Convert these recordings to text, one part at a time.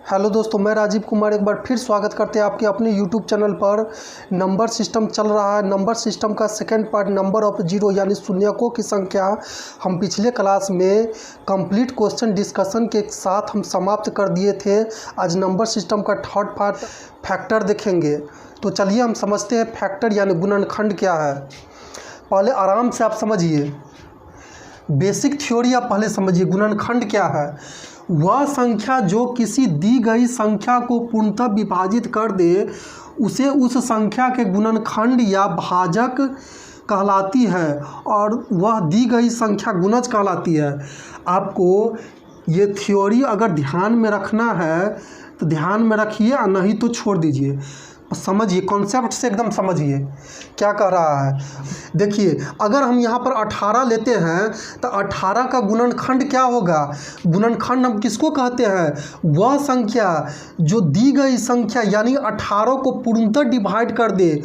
Hello दोस्तों, मैं राजीव कुमार एक बार फिर स्वागत करते हैं आपके अपने यूट्यूब चैनल पर। नंबर सिस्टम चल रहा है। नंबर सिस्टम का second part number of zero यानी शून्यकों की संख्या हम पिछले क्लास में कंप्लीट क्वेश्चन डिस्कशन के साथ हम समाप्त कर दिए थे। आज नंबर सिस्टम का थर्ड पार्ट फैक्टर देखेंगे। तो चलिए हम समझते हैं फैक्टर यानी गुणनखंड क्या है। पहले आराम से आप समझिए, बेसिक थ्योरी आप पहले समझिए। गुणनखंड क्या है? वह संख्या जो किसी दी गई संख्या को पूर्णतः विभाजित कर दे उसे उस संख्या के गुणनखंड या भाजक कहलाती है, और वह दी गई संख्या गुणज कहलाती है। आपको ये थ्योरी अगर ध्यान में रखना है तो ध्यान में रखिए, और नहीं तो छोड़ दीजिए। समझिए, कॉन्सेप्ट से एकदम समझिए क्या कह रहा है। देखिए, अगर हम यहाँ पर 18 लेते हैं तो 18 का गुणनखंड क्या होगा? गुणनखंड हम किसको कहते हैं? वह संख्या जो दी गई संख्या यानी 18 को पूर्णतः डिवाइड कर दे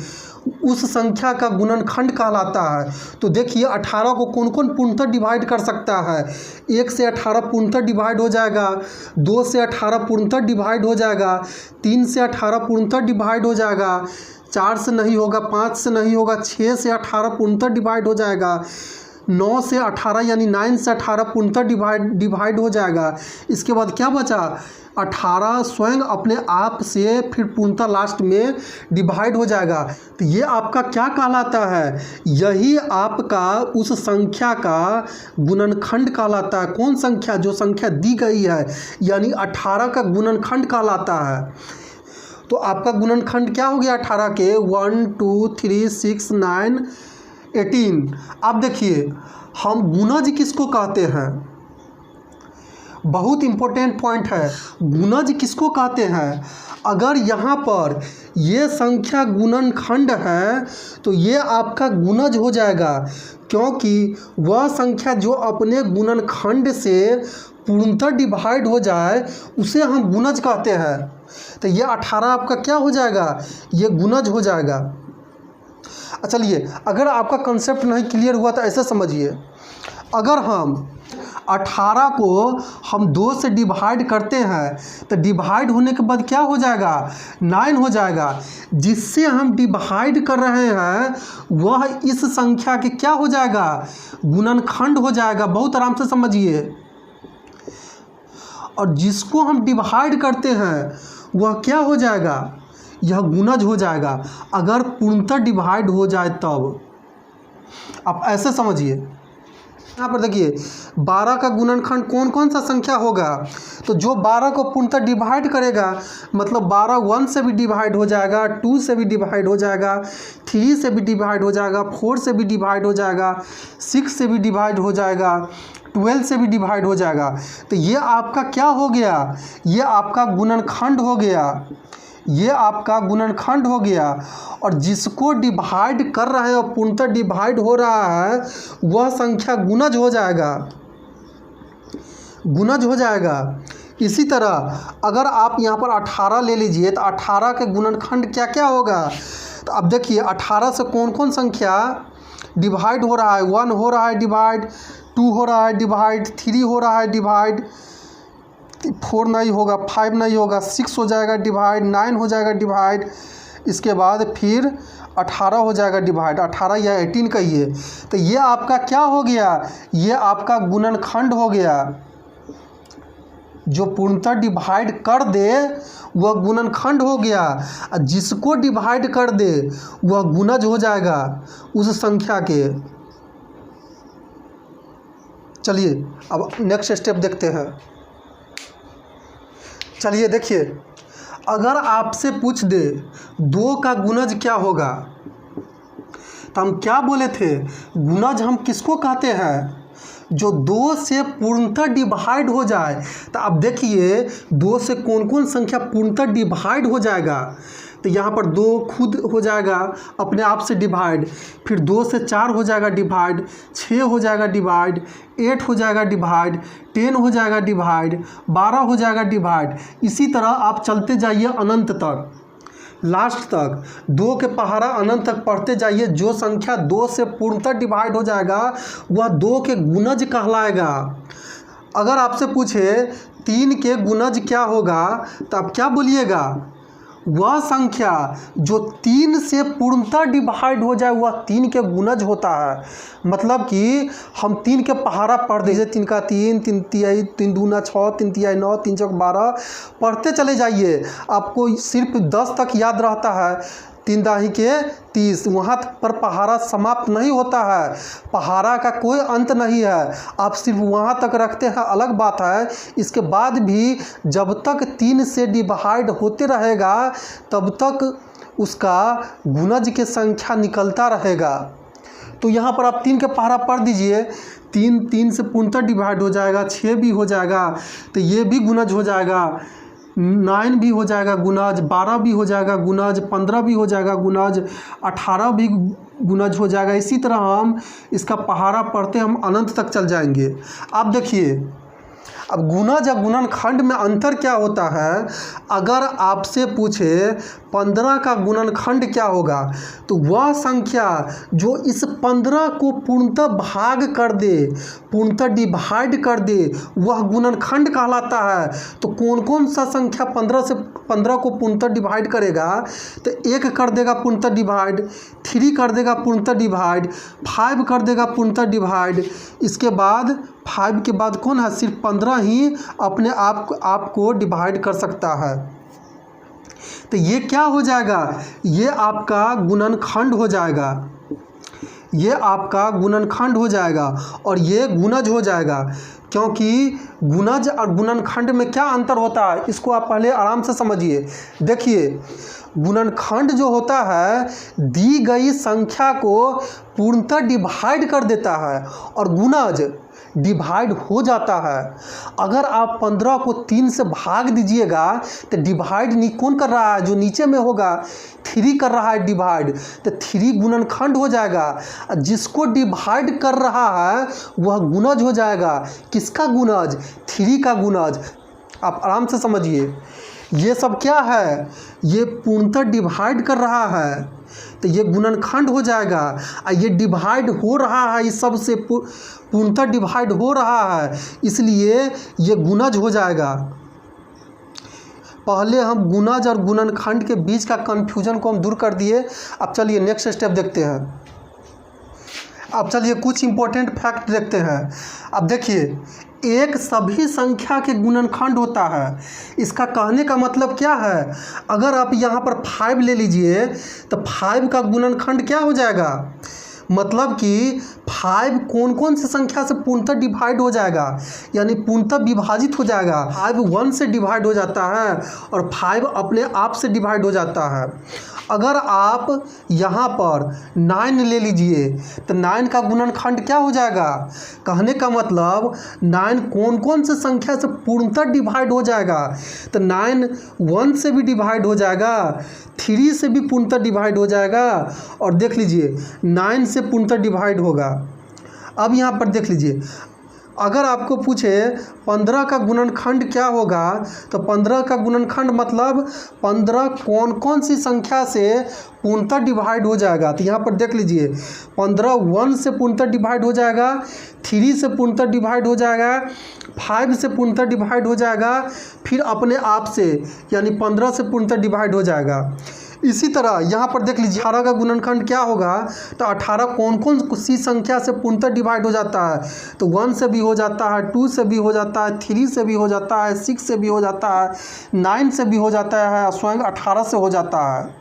उस संख्या का गुणनखंड कहलाता है। तो देखिए, 18 को कौन कौन पूर्णतः डिवाइड कर सकता है? 1 से 18 पूर्णतः डिवाइड हो जाएगा, 2 से 18 पूर्णतः डिवाइड हो जाएगा, 3 से 18 पूर्णतः डिवाइड हो जाएगा, 4 से नहीं होगा, 5 से नहीं होगा, 6 से 18 पूर्णतः डिवाइड हो जाएगा, 9 से 18 यानी 9 से 18 पूर्णतः डिवाइड हो जाएगा। इसके बाद क्या बचा? 18 स्वयं अपने आप से फिर पूर्णतः लास्ट में डिवाइड हो जाएगा। तो ये आपका क्या कहलाता है? यही आपका उस संख्या का गुणनखंड कहलाता है। कौन संख्या? जो संख्या दी गई है यानी 18 का गुणनखंड कहलाता है। तो आपका गुणनखंड क्या हो गया 18 के? 1 2 3 6 9 18। अब देखिए, हम गुणज किसको कहते हैं? बहुत इंपॉर्टेंट पॉइंट है। गुणज किसको कहते हैं? अगर यहाँ पर ये संख्या गुणनखंड है तो ये आपका गुणज हो जाएगा, क्योंकि वह संख्या जो अपने गुणनखंड से पूर्णतः डिवाइड हो जाए उसे हम गुणज कहते हैं। तो ये 18 आपका क्या हो जाएगा? ये गुणज हो जाएगा। चलिए, अगर आपका कंसेप्ट नहीं क्लियर हुआ तो ऐसे समझिए। अगर हम 18 को हम 2 से डिवाइड करते हैं तो डिवाइड होने के बाद क्या हो जाएगा? 9 हो जाएगा। जिससे हम डिवाइड कर रहे हैं वह इस संख्या के क्या हो जाएगा? गुणनखंड हो जाएगा। बहुत आराम से समझिए। और जिसको हम डिवाइड करते हैं वह क्या हो जाएगा? यह गुणज हो जाएगा। अगर पूर्णतः डिवाइड हो जाए तब। आप ऐसे समझिए। यहाँ पर देखिए, 12 का गुणनखंड कौन कौन सा संख्या होगा? तो जो 12 को पूर्णतः डिवाइड करेगा, मतलब 12 1 से भी डिवाइड हो जाएगा, 2 से भी डिवाइड हो जाएगा, 3 से भी डिवाइड हो जाएगा, 4 से भी डिवाइड हो जाएगा, 6 से भी डिवाइड हो जाएगा, 12 से भी डिवाइड हो जाएगा। तो ये आपका क्या हो गया? ये आपका गुणनखंड हो गया। ये आपका गुणनखंड हो गया। और जिसको डिवाइड कर रहे हैं और पूर्णतः डिवाइड हो रहा है वह संख्या गुणज हो जाएगा। गुणज हो जाएगा। इसी तरह अगर आप यहाँ पर 18 ले लीजिए तो 18 के गुणनखंड क्या क्या होगा? तो अब देखिए, 18 से कौन कौन संख्या डिवाइड हो रहा है? 1 हो रहा है डिवाइड, 2 हो रहा है डिवाइड, 3 हो रहा है डिवाइड, 4 नहीं होगा, 5 नहीं होगा, 6 हो जाएगा डिवाइड, 9 हो जाएगा डिवाइड। इसके बाद फिर 18 हो जाएगा डिवाइड, 18 या 18 कहिए। तो ये आपका क्या हो गया? ये आपका गुणनखंड हो गया। जो पूर्णतः डिवाइड कर दे वह गुणनखंड हो गया, और जिसको डिवाइड कर दे वह गुणज हो जाएगा उस संख्या के। चलिए अब नेक्स्ट स्टेप देखते हैं। चलिए देखिए, अगर आपसे पूछ दे 2 का गुणज क्या होगा, तो हम क्या बोले थे? गुणज हम किसको कहते हैं? जो 2 से पूर्णतः डिवाइड हो जाए। तो अब देखिए, 2 से कौन कौन संख्या पूर्णतः डिवाइड हो जाएगा? तो यहाँ पर 2 खुद हो जाएगा अपने आप से डिवाइड, फिर 2 से 4 हो जाएगा डिवाइड, 6 हो जाएगा डिवाइड, 8 हो जाएगा डिवाइड, 10 हो जाएगा डिवाइड, 12 हो जाएगा डिवाइड। इसी तरह आप चलते जाइए अनंत तक, लास्ट तक। 2 के पहाड़ा अनंत तक पढ़ते जाइए। जो संख्या 2 से पूर्णतः डिवाइड हो जाएगा वह 2 के गुणज कहलाएगा। अगर आपसे पूछे 3 के गुणज क्या होगा, तो आप क्या बोलिएगा, वह संख्या जो 3 से पूर्णतः डिवाइड हो जाए वह 3 के गुणज होता है। मतलब कि हम 3 के पहाड़ा पढ़ दीजिए, 3 का 3, 3 तिहाई, 3 दूना 6, 3 तिहाई 9, 3 चौक 12 पढ़ते चले जाइए, आपको सिर्फ 10 तक याद रहता है। 3 दाही के 30, वहाँ पर पहाड़ा समाप्त नहीं होता है, पहाड़ा का कोई अंत नहीं है, आप सिर्फ वहाँ तक रखते हैं, अलग बात है। इसके बाद भी जब तक 3 से डिवाइड होते रहेगा तब तक उसका गुणज की संख्या निकलता रहेगा। तो यहाँ पर आप 3 के पहाड़ा पढ़ दीजिए, 3 से पूर्णतः डिवाइड हो जाएगा, 6 भी हो जाएगा, तो ये भी गुणज हो जाएगा, 9 भी हो जाएगा गुणज, 12 भी हो जाएगा गुणज, 15 भी हो जाएगा गुणज, 18 भी गुणज हो जाएगा। इसी तरह हम इसका पहाड़ा पढ़ते हम अनंत तक चल जाएंगे। आप देखिए, अब गुणज या गुणनखंड में अंतर क्या होता है। अगर आपसे पूछे 15 का गुणनखंड क्या होगा, तो वह संख्या जो इस 15 को पूर्णतः भाग कर दे, पूर्णतः डिवाइड कर दे, वह गुणनखंड कहलाता है। तो कौन कौन सा संख्या 15 को पूर्णतः डिवाइड करेगा, तो 1 कर देगा पूर्णतः डिवाइड, 3 कर देगा पूर्णतः डिवाइड, 5 कर देगा पूर्णतः डिवाइड। इसके बाद 5 के बाद कौन है, सिर्फ 15 ही अपने आप को डिवाइड कर सकता है। तो ये क्या हो जाएगा, ये आपका गुणनखंड हो जाएगा, ये आपका गुणनखंड हो जाएगा और ये गुणज हो जाएगा। क्योंकि गुणज और गुणनखंड में क्या अंतर होता है, इसको आप पहले आराम से समझिए। देखिए, गुणनखंड जो होता है दी गई संख्या को पूर्णतः डिवाइड कर देता है और गुणज डिवाइड हो जाता है। अगर आप 15 को 3 से भाग दीजिएगा तो डिवाइड नहीं कौन कर रहा है, जो नीचे में होगा 3 कर रहा है डिवाइड, तो 3 गुणनखंड हो जाएगा। जिसको डिवाइड कर रहा है वह गुणज हो जाएगा। किसका गुणज, 3 का गुणज। आप आराम से समझिए, ये सब क्या है, ये पूर्णतः डिवाइड कर रहा है तो ये गुणनखंड हो जाएगा। और ये डिवाइड हो रहा है, इस सब से पूर्णतः डिवाइड हो रहा है, इसलिए ये गुणज हो जाएगा। पहले हम गुणज और गुणनखंड के बीच का कन्फ्यूजन को हम दूर कर दिए। अब चलिए नेक्स्ट स्टेप देखते हैं। अब चलिए कुछ इंपॉर्टेंट फैक्ट देखते हैं। अब देखिए, एक सभी संख्या के गुणनखंड होता है। इसका कहने का मतलब क्या है, अगर आप यहाँ पर 5 ले लीजिए तो 5 का गुणनखंड क्या हो जाएगा, मतलब कि 5 कौन कौन सी संख्या से पूर्णतः डिवाइड हो जाएगा, यानी पूर्णतः विभाजित हो जाएगा। 5 1 से डिवाइड हो जाता है और 5 अपने आप से डिवाइड हो जाता है। अगर आप यहाँ पर 9 ले लीजिए तो 9 का गुणनखंड क्या हो जाएगा, कहने का मतलब 9 कौन कौन से संख्या से पूर्णतः डिवाइड हो जाएगा, तो 9 1 से भी डिवाइड हो जाएगा, 3 से भी पूर्णतः डिवाइड हो जाएगा और देख लीजिए 9 से पूर्णतः डिवाइड होगा। अब यहाँ पर देख लीजिए, अगर आपको पूछे 15 का गुणनखंड क्या होगा, तो 15 का गुणनखंड मतलब 15 कौन कौन सी संख्या से पूर्णतः डिवाइड हो जाएगा। तो यहाँ पर देख लीजिए, 15 1 से पूर्णतः डिवाइड हो जाएगा, 3 से पूर्णतः डिवाइड हो जाएगा, 5 से पूर्णतः डिवाइड हो जाएगा, फिर अपने आप से यानी 15 से पूर्णतः डिवाइड हो जाएगा। इसी तरह यहाँ पर देख लीजिए 18 का गुणनखंड क्या होगा, तो 18 कौन कौन सी संख्या से पूर्णतः डिवाइड हो जाता है, तो 1 से भी हो जाता है, 2 से भी हो जाता है, 3 से भी हो जाता है, 6 से भी हो जाता है, 9 से भी हो जाता है, स्वयं 18 से हो जाता है।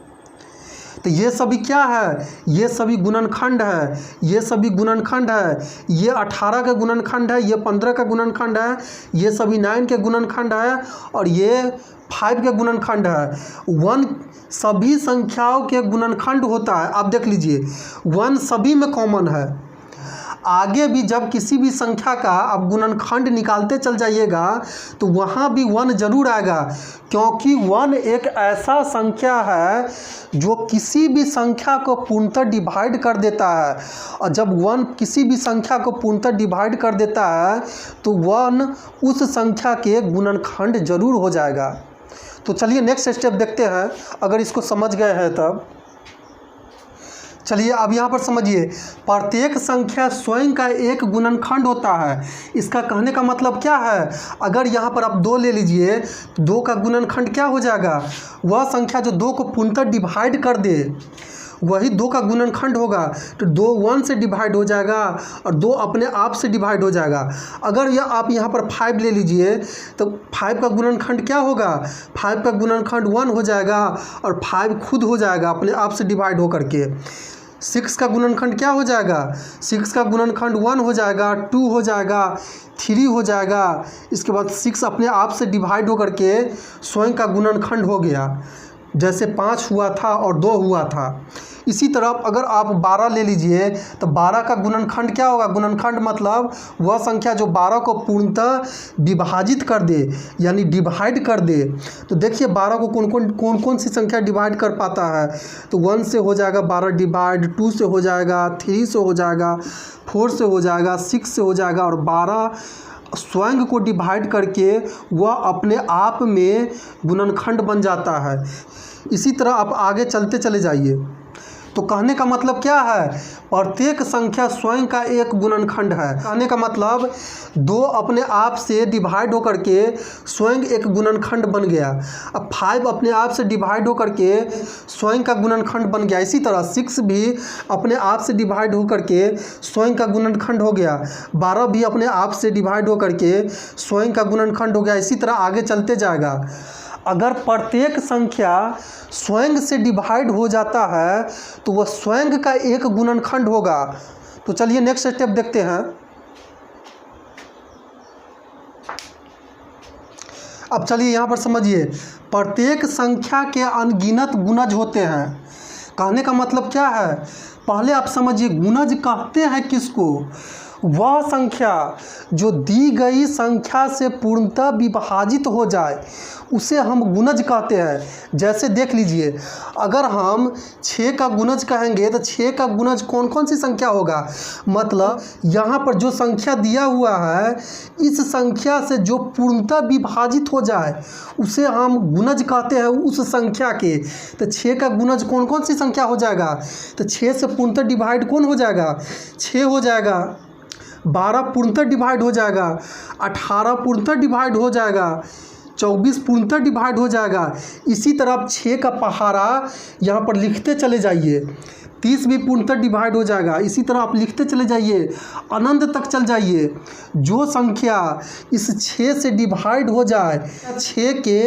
तो ये सभी क्या है, ये सभी गुणनखंड है, ये सभी गुणनखंड है। ये 18 का गुणनखंड है, ये 15 का गुणनखंड है, ये सभी 9 के गुणनखंड है और ये 5 के गुणनखंड है। 1 सभी संख्याओं के गुणनखंड होता है। आप देख लीजिए 1 सभी में कॉमन है। आगे भी जब किसी भी संख्या का आप गुणनखंड निकालते चल जाइएगा तो वहाँ भी 1 जरूर आएगा, क्योंकि 1 एक ऐसा संख्या है जो किसी भी संख्या को पूर्णतः डिवाइड कर देता है। और जब 1 किसी भी संख्या को पूर्णतः डिवाइड कर देता है तो 1 उस संख्या के गुणनखंड जरूर हो जाएगा। तो चलिए नेक्स्ट स्टेप देखते हैं, अगर इसको समझ गए हैं तब। चलिए अब यहाँ पर समझिए, प्रत्येक संख्या स्वयं का एक गुणनखंड होता है। इसका कहने का मतलब क्या है, अगर यहाँ पर आप 2 ले लीजिए, 2 का गुणनखंड क्या हो जाएगा, वह संख्या जो 2 को पूर्णतः डिवाइड कर दे वही 2 का गुणनखंड होगा। तो 2 1 से डिवाइड हो जाएगा और 2 अपने आप से डिवाइड हो जाएगा। अगर यह आप यहाँ पर 5 ले लीजिए तो 5 का गुणनखंड क्या होगा, 5 का गुणनखंड 1 हो जाएगा और 5 खुद हो जाएगा अपने आप से डिवाइड होकर के। 6 का गुणनखंड क्या हो जाएगा, 6 का गुणनखंड 1 हो जाएगा, 2 हो जाएगा, 3 हो जाएगा। इसके बाद 6 अपने आप से डिवाइड होकर के स्वयं का गुणनखंड हो गया, जैसे 5 हुआ था और 2 हुआ था। इसी तरह अगर आप 12 ले लीजिए तो 12 का गुणनखंड क्या होगा, गुणनखंड मतलब वह संख्या जो 12 को पूर्णतः विभाजित कर दे यानी डिवाइड कर दे। तो देखिए 12 को कौन कौन सी संख्या डिवाइड कर पाता है, तो 1 से हो जाएगा 12 डिवाइड, 2 से हो जाएगा, 3 से हो जाएगा, 4 से हो जाएगा, 6 से हो जाएगा और 12 स्वयं को डिवाइड करके वह अपने आप में गुणनखंड बन जाता है। इसी तरह आप आगे चलते चले जाइए। तो कहने का मतलब क्या है, प्रत्येक संख्या स्वयं का एक गुणनखंड है। कहने का मतलब 2 अपने आप से डिवाइड होकर के स्वयं एक गुणनखंड बन गया। अब 5 अपने आप से डिवाइड होकर के स्वयं का गुणनखंड बन गया। इसी तरह 6 भी अपने आप से डिवाइड होकर के स्वयं का गुणनखंड हो गया। 12 भी अपने आप से डिवाइड होकर के स्वयं का गुणनखंड हो गया। इसी तरह आगे चलते जाएगा। अगर प्रत्येक संख्या स्वयं से डिवाइड हो जाता है तो वह स्वयं का एक गुणनखंड होगा। तो चलिए नेक्स्ट स्टेप देखते हैं। अब चलिए यहाँ पर समझिए, प्रत्येक संख्या के अनगिनत गुणज होते हैं। कहने का मतलब क्या है, पहले आप समझिए गुणज कहते हैं किसको, वह संख्या जो दी गई संख्या से पूर्णतः विभाजित हो जाए उसे हम गुणज कहते हैं। जैसे देख लीजिए, अगर हम 6 का गुणज कहेंगे तो 6 का गुणज कौन कौन सी संख्या होगा, मतलब यहाँ पर जो संख्या दिया हुआ है इस संख्या से जो पूर्णतः विभाजित हो जाए उसे हम गुणज कहते हैं उस संख्या के। तो 6 का गुणज कौन कौन सी संख्या हो जाएगा, तो 6 से पूर्णतः डिवाइड कौन हो जाएगा, 6 हो जाएगा, 12 पूर्णतः डिवाइड हो जाएगा, 18 पूर्णतः डिवाइड हो जाएगा, 24 पूर्णतः डिवाइड हो जाएगा। इसी तरह आप 6 का पहाड़ा यहाँ पर लिखते चले जाइए, 30 भी पूर्णतः डिवाइड हो जाएगा। इसी तरह आप लिखते चले जाइए, अनंत तक चल जाइए। जो संख्या इस 6 से डिवाइड हो जाए 6 के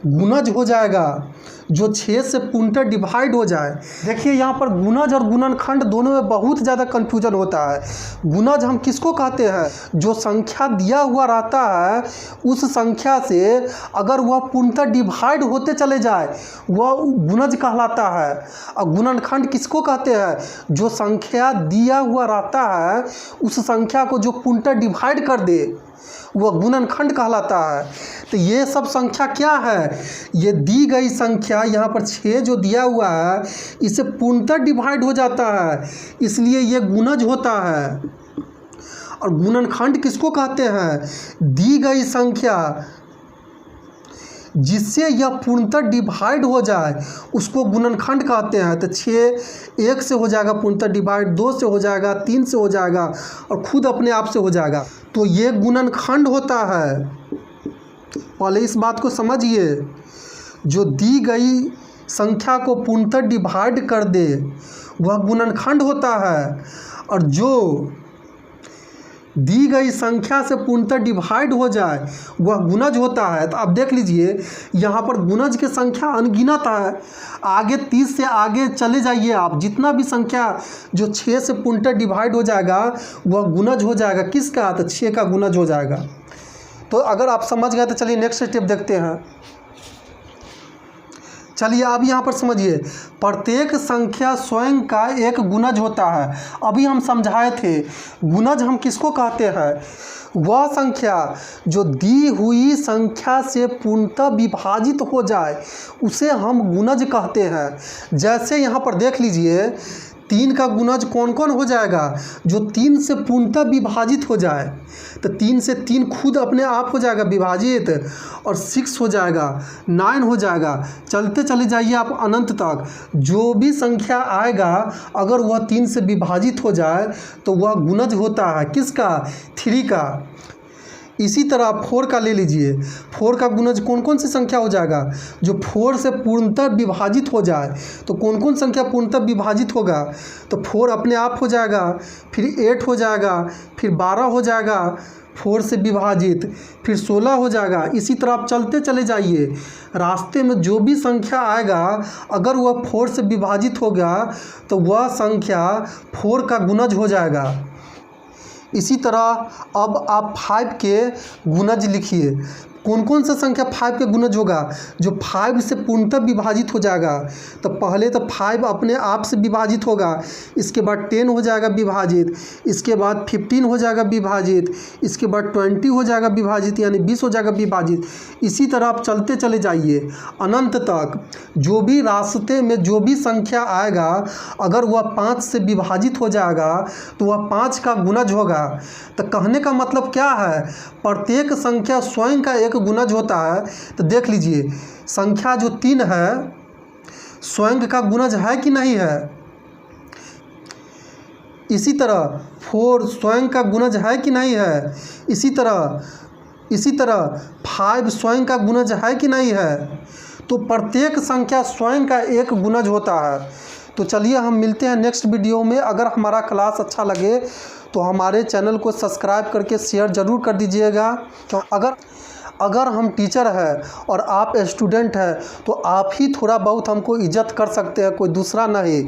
गुणज हो जाएगा, जो 6 से पूर्णतः डिवाइड हो जाए। देखिए यहाँ पर गुणज और गुणनखंड दोनों में बहुत ज़्यादा कन्फ्यूजन होता है। गुणज हम किसको कहते हैं, जो संख्या दिया हुआ रहता है उस संख्या से अगर वह पूर्णतः डिवाइड होते चले जाए वह गुणज कहलाता है। और गुणनखंड किसको कहते हैं, जो संख्या दिया हुआ रहता है उस संख्या को जो पूर्णतः डिवाइड कर दे वह गुणनखंड कहलाता है। तो ये सब संख्या क्या है, ये दी गई संख्या यहाँ पर 6 जो दिया हुआ है इसे पूर्णतः डिवाइड हो जाता है, इसलिए ये गुणज होता है। और गुणनखंड किसको कहते हैं, दी गई संख्या जिससे यह पूर्णतः डिवाइड हो जाए उसको गुणनखंड कहते हैं। तो 6 1 से हो जाएगा पूर्णतः डिवाइड, 2 से हो जाएगा, 3 से हो जाएगा और खुद अपने आप से हो जाएगा, तो ये गुणनखंड होता है। पहले इस बात को समझिए, जो दी गई संख्या को पूर्णतः डिवाइड कर दे वह गुणनखंड होता है, और जो दी गई संख्या से पूर्णतः डिवाइड हो जाए वह गुणज होता है। तो अब देख लीजिए यहाँ पर गुणज की संख्या अनगिनत है। आगे 30 से आगे चले जाइए आप, जितना भी संख्या जो 6 से पूर्णतः डिवाइड हो जाएगा वह गुणज हो जाएगा। किसका, तो 6 का गुणज हो जाएगा। तो अगर आप समझ गए तो चलिए नेक्स्ट स्टेप देखते हैं। चलिए अब यहाँ पर समझिए, प्रत्येक संख्या स्वयं का एक गुणज होता है। अभी हम समझाए थे गुणज हम किसको कहते हैं, वह संख्या जो दी हुई संख्या से पूर्णतः विभाजित हो जाए उसे हम गुणज कहते हैं। जैसे यहाँ पर देख लीजिए 3 का गुणज कौन कौन हो जाएगा, जो 3 से पूर्णतः विभाजित हो जाए। तो 3 से 3 खुद अपने आप हो जाएगा विभाजित, और 6 हो जाएगा, 9 हो जाएगा। चलते चले जाइए आप अनंत तक। जो भी संख्या आएगा अगर वह 3 से विभाजित हो जाए तो वह गुणज होता है किसका, 3 का। इसी तरह 4 का ले लीजिए। 4 का गुणज कौन कौन सी संख्या हो जाएगा, जो 4 से पूर्णतः विभाजित हो जाए। तो कौन कौन संख्या पूर्णतः विभाजित होगा, तो 4 अपने आप हो जाएगा, फिर 8 हो जाएगा, फिर 12 हो जाएगा 4 से विभाजित, फिर 16 हो जाएगा। इसी तरह आप चलते चले जाइए, रास्ते में जो भी संख्या आएगा अगर वह 4 से विभाजित होगा तो वह संख्या 4 का गुणज हो जाएगा। इसी तरह अब आप 5 के गुणज लिखिए। कौन कौन सा संख्या 5 के गुणज होगा, जो 5 से पूर्णतः विभाजित हो जाएगा। तो पहले तो 5 अपने आप से विभाजित होगा, इसके बाद 10 हो जाएगा विभाजित, इसके बाद 15 हो जाएगा विभाजित, इसके बाद 20 हो जाएगा विभाजित, यानी 20 हो जाएगा विभाजित। इसी तरह आप चलते चले जाइए अनंत तक। जो भी रास्ते में जो भी संख्या आएगा अगर वह 5 से विभाजित हो जाएगा तो वह 5 का गुणज होगा। तो कहने का मतलब क्या है, प्रत्येक संख्या स्वयं का एक गुणज होता है। तो देख लीजिए संख्या जो 3 है स्वयं का गुणज है कि नहीं है। इसी तरह 4 स्वयं का गुणज है कि नहीं है। इसी तरह 5 स्वयं का गुणज है कि नहीं है। तो प्रत्येक संख्या स्वयं का एक गुणज होता है। तो चलिए हम मिलते हैं नेक्स्ट वीडियो में। अगर हमारा क्लास अच्छा लगे तो हमारे चैनल को सब्सक्राइब करके शेयर ज़रूर कर दीजिएगा। तो अगर हम टीचर हैं और आप स्टूडेंट हैं तो आप ही थोड़ा बहुत हमको इज्जत कर सकते हैं, कोई दूसरा नहीं।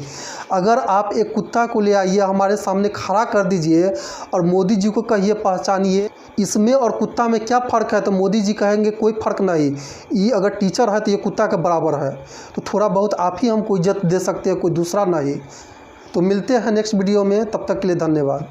अगर आप एक कुत्ता को ले आइए हमारे सामने खड़ा कर दीजिए और मोदी जी को कहिए पहचानिए, इसमें और कुत्ता में क्या फ़र्क है, तो मोदी जी कहेंगे कोई फ़र्क नहीं, ये अगर टीचर है तो ये कुत्ता के बराबर है। तो थोड़ा बहुत आप ही हमको इज्जत दे सकते हैं, कोई दूसरा नहीं। तो मिलते हैं नेक्स्ट वीडियो में, तब तक के लिए धन्यवाद।